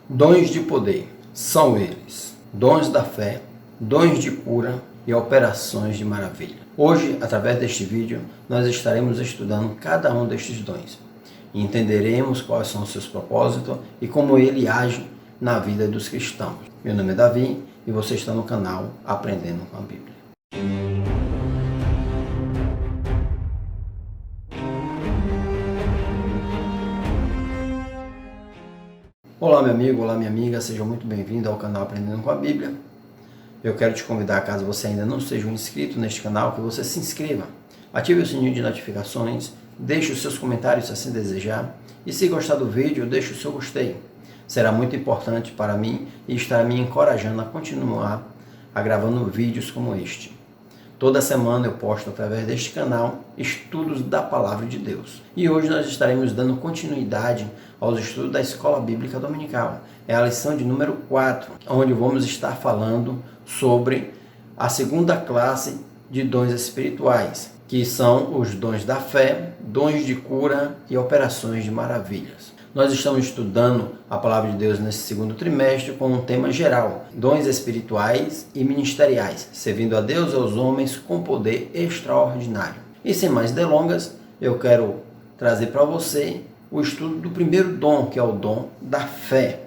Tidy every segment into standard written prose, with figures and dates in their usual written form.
Dons de poder são eles: dons da fé, dons de cura e operações de maravilha. Hoje, através deste vídeo, nós estaremos estudando cada um destes dons e entenderemos quais são os seus propósitos e como ele age na vida dos cristãos. Meu nome é Davi e você está no canal Aprendendo com a Bíblia. Olá meu amigo, olá minha amiga, seja muito bem-vindo ao canal Aprendendo com a Bíblia. Eu quero te convidar, caso você ainda não seja um inscrito neste canal, que você se inscreva, ative o sininho de notificações, deixe os seus comentários se assim desejar e se gostar do vídeo, deixe o seu gostei. Será muito importante para mim e estará me encorajando a continuar gravando vídeos como este. Toda semana eu posto através deste canal estudos da Palavra de Deus. E hoje nós estaremos dando continuidade aos estudos da Escola Bíblica Dominical. É a lição de número 4, onde vamos estar falando sobre a segunda classe de dons espirituais, que são os dons da fé, dons de cura e operações de maravilhas. Nós estamos estudando a Palavra de Deus nesse segundo trimestre com um tema geral: dons espirituais e ministeriais, servindo a Deus e aos homens com poder extraordinário. E sem mais delongas, eu quero trazer para você o estudo do primeiro dom, que é o dom da fé.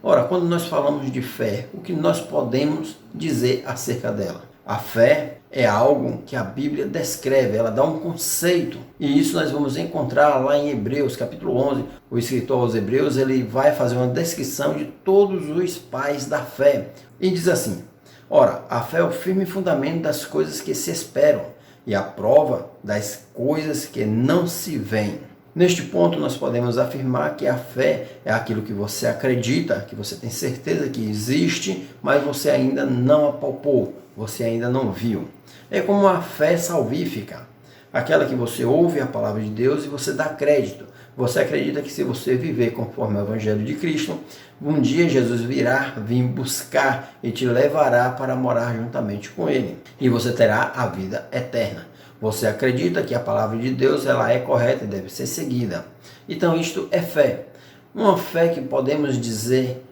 Ora, quando nós falamos de fé, o que nós podemos dizer acerca dela? A fé é algo que a Bíblia descreve, ela dá um conceito. E isso nós vamos encontrar lá em Hebreus, capítulo 11. O escritor aos Hebreus, ele vai fazer uma descrição de todos os pais da fé. E diz assim: ora, a fé é o firme fundamento das coisas que se esperam e a prova das coisas que não se veem. Neste ponto, nós podemos afirmar que a fé é aquilo que você acredita, que você tem certeza que existe, mas você ainda não apalpou, você ainda não viu. É como a fé salvífica, aquela que você ouve a palavra de Deus e você dá crédito. Você acredita que se você viver conforme o Evangelho de Cristo, um dia Jesus virá vir buscar e te levará para morar juntamente com Ele. E você terá a vida eterna. Você acredita que a palavra de Deus ela é correta e deve ser seguida. Então isto é fé. Uma fé que podemos dizer,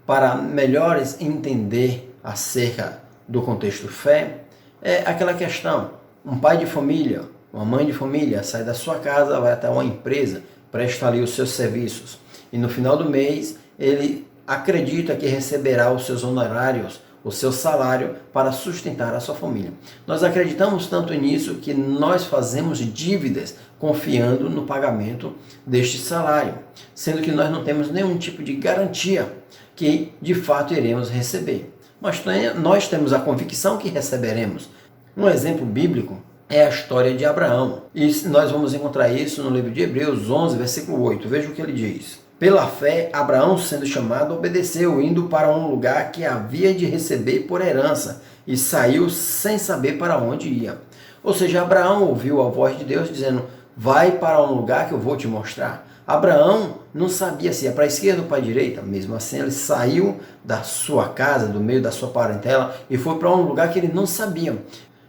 para melhores entender acerca do contexto fé, é aquela questão: um pai de família, uma mãe de família sai da sua casa, vai até uma empresa, presta ali os seus serviços e no final do mês ele acredita que receberá os seus honorários, o seu salário para sustentar a sua família. Nós acreditamos tanto nisso que nós fazemos dívidas confiando no pagamento deste salário, sendo que nós não temos nenhum tipo de garantia que de fato iremos receber. Mas nós temos a convicção que receberemos. Um exemplo bíblico é a história de Abraão. E nós vamos encontrar isso no livro de Hebreus 11, versículo 8. Veja o que ele diz: pela fé, Abraão, sendo chamado, obedeceu, indo para um lugar que havia de receber por herança, e saiu sem saber para onde ia. Ou seja, Abraão ouviu a voz de Deus dizendo: vai para um lugar que eu vou te mostrar. Abraão não sabia se ia para a esquerda ou para a direita. Mesmo assim, ele saiu da sua casa, do meio da sua parentela, e foi para um lugar que ele não sabia.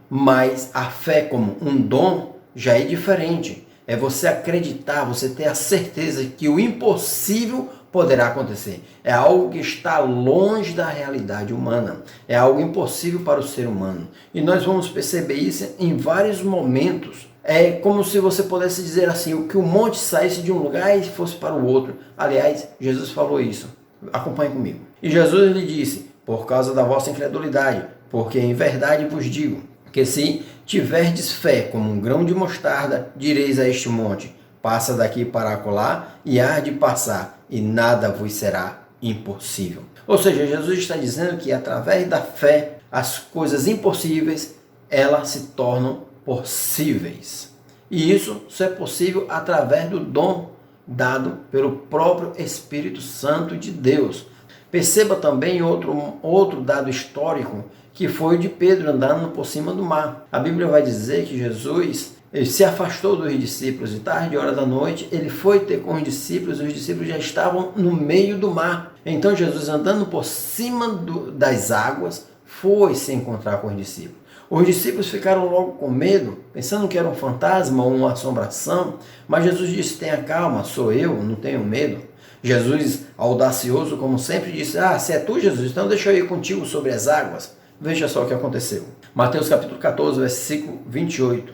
Mas a fé como um dom já é diferente. É você acreditar, você ter a certeza que o impossível poderá acontecer. É algo que está longe da realidade humana. É algo impossível para o ser humano. E nós vamos perceber isso em vários momentos. É como se você pudesse dizer assim, que o monte saísse de um lugar e fosse para o outro. Aliás, Jesus falou isso. Acompanhe comigo. E Jesus lhe disse: por causa da vossa incredulidade, porque em verdade vos digo, que se tiverdes fé como um grão de mostarda, direis a este monte: passa daqui para acolá, e há de passar, e nada vos será impossível. Ou seja, Jesus está dizendo que através da fé, as coisas impossíveis, elas se tornam possíveis. E isso só é possível através do dom dado pelo próprio Espírito Santo de Deus. Perceba também outro dado histórico, que foi o de Pedro andando por cima do mar. A Bíblia vai dizer que Jesus se afastou dos discípulos e tarde, hora da noite, ele foi ter com os discípulos já estavam no meio do mar. Então Jesus, andando por cima das águas, foi se encontrar com os discípulos. Os discípulos ficaram logo com medo, pensando que era um fantasma ou uma assombração, mas Jesus disse: tenha calma, sou eu, não tenho medo. Jesus, audacioso como sempre, disse: se é tu, Jesus, então deixa eu ir contigo sobre as águas. Veja só o que aconteceu. Mateus capítulo 14, versículo 28.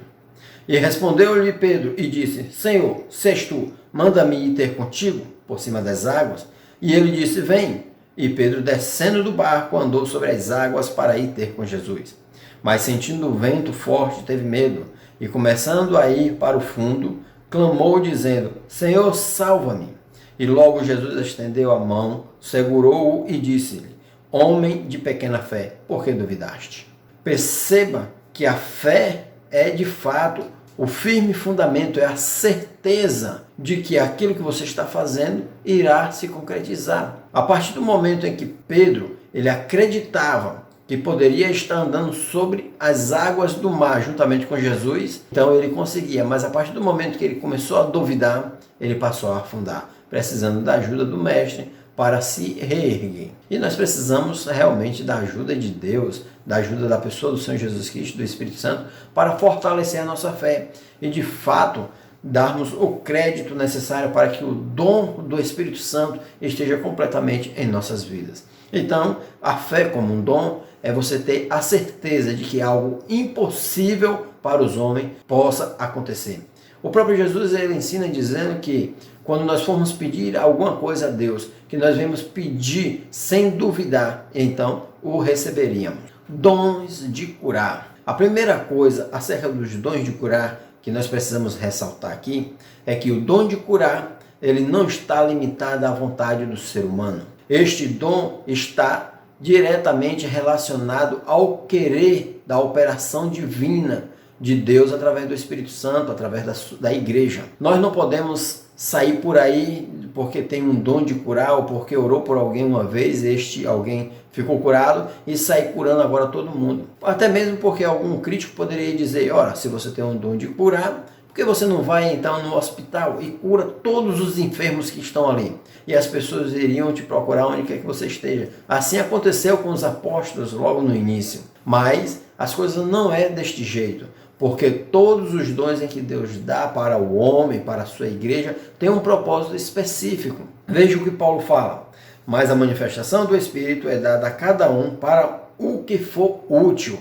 E respondeu-lhe Pedro e disse: Senhor, se és tu, manda-me ir ter contigo por cima das águas. E ele disse: Vem. E Pedro, descendo do barco, andou sobre as águas para ir ter com Jesus. Mas sentindo o vento forte, teve medo, e começando a ir para o fundo, clamou dizendo: Senhor, salva-me. E logo Jesus estendeu a mão, segurou-o e disse-lhe: Homem de pequena fé, por que duvidaste? Perceba que a fé é de fato o firme fundamento, é a certeza de que aquilo que você está fazendo irá se concretizar. A partir do momento em que Pedro ele acreditava que poderia estar andando sobre as águas do mar juntamente com Jesus, então ele conseguia, mas a partir do momento que ele começou a duvidar, ele passou a afundar, precisando da ajuda do mestre para se reerguer. E nós precisamos realmente da ajuda de Deus, da ajuda da pessoa do Senhor Jesus Cristo, do Espírito Santo, para fortalecer a nossa fé e de fato darmos o crédito necessário para que o dom do Espírito Santo esteja completamente em nossas vidas. Então, a fé como um dom é você ter a certeza de que algo impossível para os homens possa acontecer. O próprio Jesus ele ensina dizendo que quando nós formos pedir alguma coisa a Deus, que nós vamos pedir sem duvidar, então o receberíamos. Dons de curar. A primeira coisa acerca dos dons de curar que nós precisamos ressaltar aqui é que o dom de curar ele não está limitado à vontade do ser humano. Este dom está diretamente relacionado ao querer da operação divina de Deus através do Espírito Santo, através da igreja. Nós não podemos sair por aí porque tem um dom de curar ou porque orou por alguém uma vez, este alguém ficou curado e sair curando agora todo mundo. Até mesmo porque algum crítico poderia dizer: ora, se você tem um dom de curar, por que você não vai então no hospital e cura todos os enfermos que estão ali? E as pessoas iriam te procurar onde quer que você esteja. Assim aconteceu com os apóstolos logo no início. Mas as coisas não é deste jeito. Porque todos os dons em que Deus dá para o homem, para a sua igreja, tem um propósito específico. Veja o que Paulo fala. Mas a manifestação do Espírito é dada a cada um para o que for útil.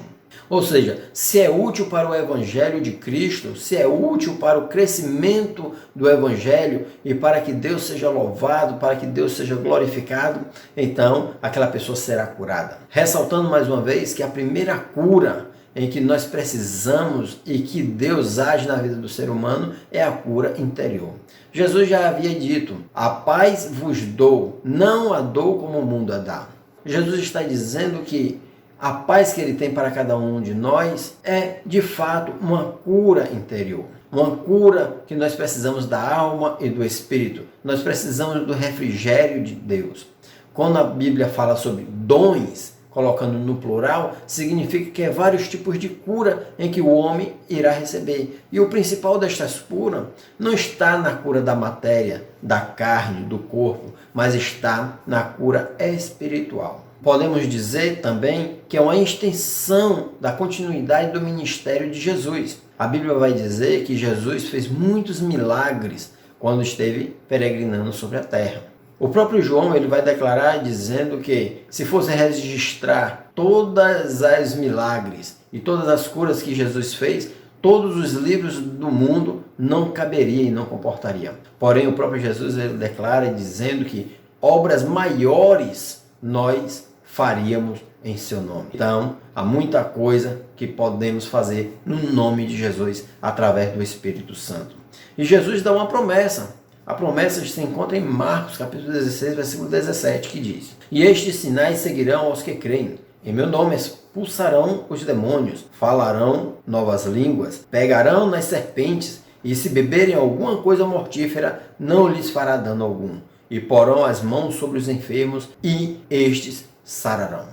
Ou seja, se é útil para o Evangelho de Cristo, se é útil para o crescimento do Evangelho e para que Deus seja louvado, para que Deus seja glorificado, então aquela pessoa será curada. Ressaltando mais uma vez que a primeira cura em que nós precisamos e que Deus age na vida do ser humano é a cura interior. Jesus já havia dito: a paz vos dou, não a dou como o mundo a dá. Jesus está dizendo que a paz que ele tem para cada um de nós é, de fato, uma cura interior. Uma cura que nós precisamos da alma e do espírito. Nós precisamos do refrigério de Deus. Quando a Bíblia fala sobre dons, colocando no plural, significa que é vários tipos de cura em que o homem irá receber. E o principal destas curas não está na cura da matéria, da carne, do corpo, mas está na cura espiritual. Podemos dizer também que é uma extensão da continuidade do ministério de Jesus. A Bíblia vai dizer que Jesus fez muitos milagres quando esteve peregrinando sobre a terra. O próprio João ele vai declarar dizendo que se fosse registrar todas as milagres e todas as curas que Jesus fez, todos os livros do mundo não caberia e não comportaria. Porém, o próprio Jesus ele declara dizendo que obras maiores nós faríamos em seu nome. Então, há muita coisa que podemos fazer no nome de Jesus através do Espírito Santo. E Jesus dá uma promessa. A promessa se encontra em Marcos, capítulo 16, versículo 17, que diz: E estes sinais seguirão aos que creem. Em meu nome expulsarão os demônios, falarão novas línguas, pegarão nas serpentes, e se beberem alguma coisa mortífera, não lhes fará dano algum. E porão as mãos sobre os enfermos, e estes sararão.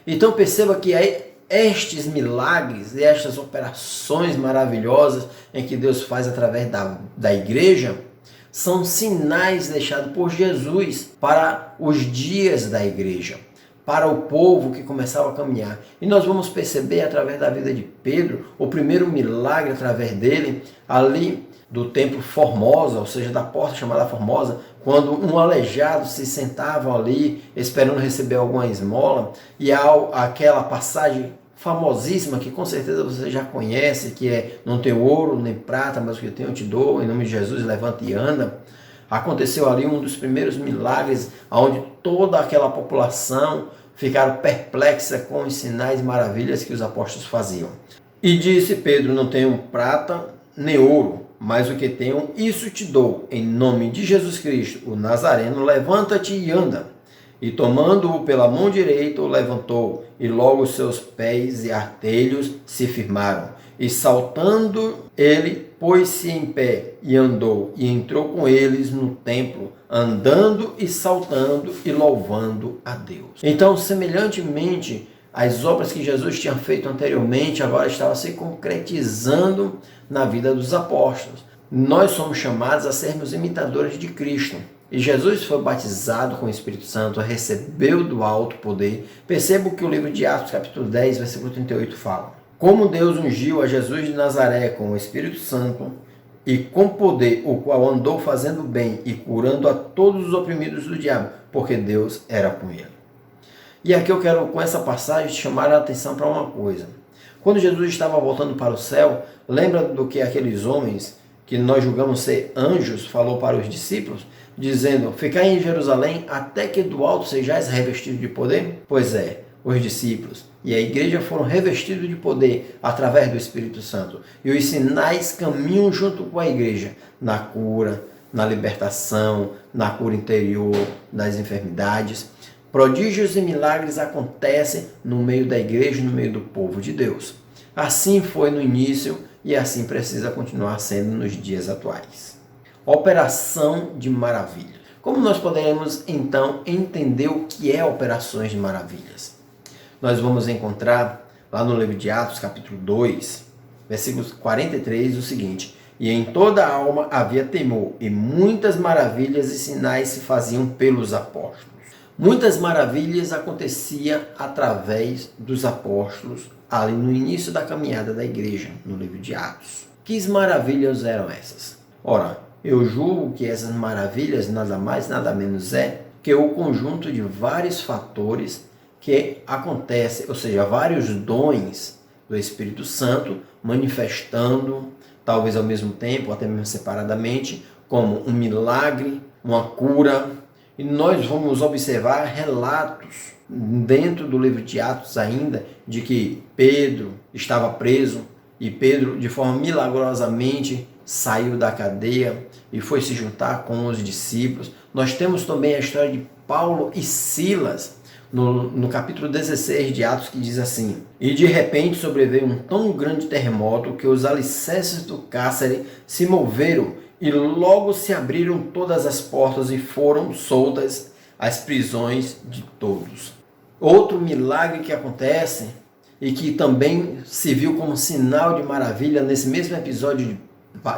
Então perceba que estes milagres e estas operações maravilhosas em que Deus faz através da igreja são sinais deixados por Jesus para os dias da igreja, para o povo que começava a caminhar. E nós vamos perceber através da vida de Pedro, o primeiro milagre através dele, ali do templo Formosa, ou seja, da porta chamada Formosa, quando um aleijado se sentava ali esperando receber alguma esmola, e há aquela passagem famosíssima que com certeza você já conhece, que é: não tenho ouro nem prata, mas o que eu tenho eu te dou, em nome de Jesus levanta e anda. Aconteceu ali um dos primeiros milagres, onde toda aquela população ficaram perplexa com os sinais e maravilhas que os apóstolos faziam. E disse Pedro: não tenho prata nem ouro, mas o que tenho, isso te dou. Em nome de Jesus Cristo, o Nazareno, levanta-te e anda. E tomando-o pela mão direita, o levantou, e logo os seus pés e artelhos se firmaram. E saltando ele, pôs-se em pé e andou, e entrou com eles no templo, andando e saltando e louvando a Deus. Então, semelhantemente, as obras que Jesus tinha feito anteriormente agora estavam se concretizando na vida dos apóstolos. Nós somos chamados a sermos imitadores de Cristo. E Jesus foi batizado com o Espírito Santo, recebeu do alto poder. Perceba o que o livro de Atos, capítulo 10, versículo 38 fala. Como Deus ungiu a Jesus de Nazaré com o Espírito Santo e com poder, o qual andou fazendo bem e curando a todos os oprimidos do diabo, porque Deus era com ele. E aqui eu quero, com essa passagem, chamar a atenção para uma coisa. Quando Jesus estava voltando para o céu, lembra do que aqueles homens que nós julgamos ser anjos falou para os discípulos, dizendo: ficai em Jerusalém até que do alto sejais revestidos de poder? Pois é, os discípulos e a igreja foram revestidos de poder através do Espírito Santo. E os sinais caminham junto com a igreja na cura, na libertação, na cura interior das enfermidades. Prodígios e milagres acontecem no meio da igreja, no meio do povo de Deus. Assim foi no início e assim precisa continuar sendo nos dias atuais. Operação de maravilhas. Como nós podemos então entender o que é operações de maravilhas? Nós vamos encontrar lá no livro de Atos, capítulo 2, versículos 43, o seguinte: e em toda a alma havia temor, e muitas maravilhas e sinais se faziam pelos apóstolos. Muitas maravilhas aconteciam através dos apóstolos, ali no início da caminhada da igreja, no livro de Atos. Que maravilhas eram essas? Ora, eu julgo que essas maravilhas nada mais, nada menos é que o conjunto de vários fatores que acontecem, ou seja, vários dons do Espírito Santo manifestando, talvez ao mesmo tempo, até mesmo separadamente, como um milagre, uma cura. E nós vamos observar relatos dentro do livro de Atos ainda, de que Pedro estava preso e Pedro, de forma milagrosamente, saiu da cadeia e foi se juntar com os discípulos. Nós temos também a história de Paulo e Silas, no capítulo 16 de Atos, que diz assim: e de repente sobreveio um tão grande terremoto que os alicerces do cárcere se moveram e logo se abriram todas as portas e foram soltas as prisões de todos. Outro milagre que acontece e que também se viu como sinal de maravilha nesse mesmo episódio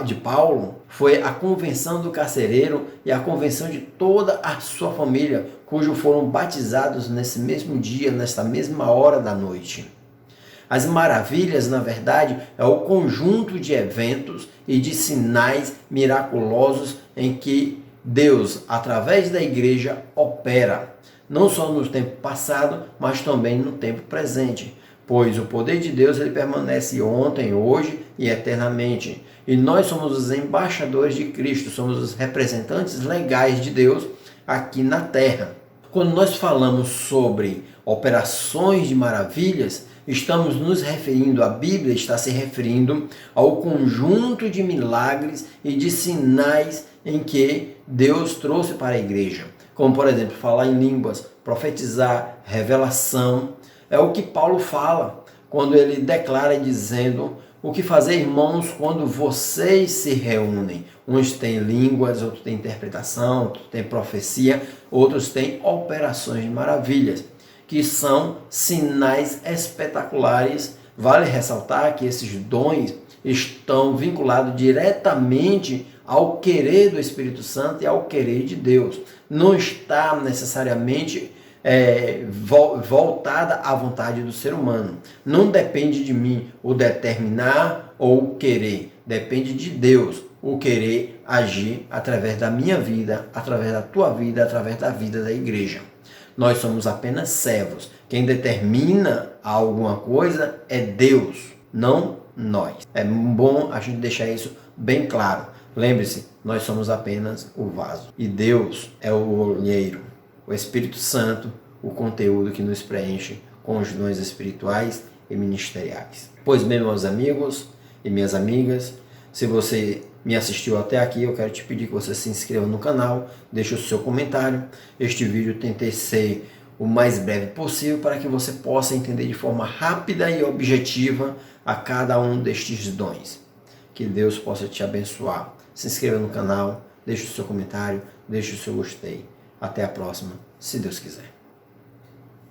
de Paulo foi a convenção do carcereiro e a convenção de toda a sua família, cujos foram batizados nesse mesmo dia, nesta mesma hora da noite. As maravilhas, na verdade, é o conjunto de eventos e de sinais miraculosos em que Deus, através da igreja, opera, não só no tempo passado, mas também no tempo presente, pois o poder de Deus ele permanece ontem, hoje e eternamente. E nós somos os embaixadores de Cristo, somos os representantes legais de Deus aqui na terra. Quando nós falamos sobre operações de maravilhas, estamos nos referindo, a Bíblia está se referindo ao conjunto de milagres e de sinais em que Deus trouxe para a igreja. Como, por exemplo, falar em línguas, profetizar, revelação. É o que Paulo fala quando ele declara dizendo: o que fazer, irmãos, quando vocês se reúnem? Uns têm línguas, outros têm interpretação, outros têm profecia, outros têm operações de maravilhas, que são sinais espetaculares. Vale ressaltar que esses dons estão vinculados diretamente ao querer do Espírito Santo e ao querer de Deus. Não está necessariamente voltada à vontade do ser humano. Não depende de mim o determinar ou o querer. Depende de Deus. o querer agir através da minha vida, através da tua vida, através da vida da igreja. Nós somos apenas servos. Quem determina alguma coisa é Deus, não nós. É bom a gente deixar isso bem claro. Lembre-se, nós somos apenas o vaso. E Deus é o olheiro. O Espírito Santo, o conteúdo que nos preenche com os dons espirituais e ministeriais. Pois bem, meus amigos e minhas amigas, se você me assistiu até aqui, eu quero te pedir que você se inscreva no canal, deixe o seu comentário. Este vídeo tentei ser o mais breve possível para que você possa entender de forma rápida e objetiva a cada um destes dons. Que Deus possa te abençoar. Se inscreva no canal, deixe o seu comentário, deixe o seu gostei. Até a próxima, se Deus quiser.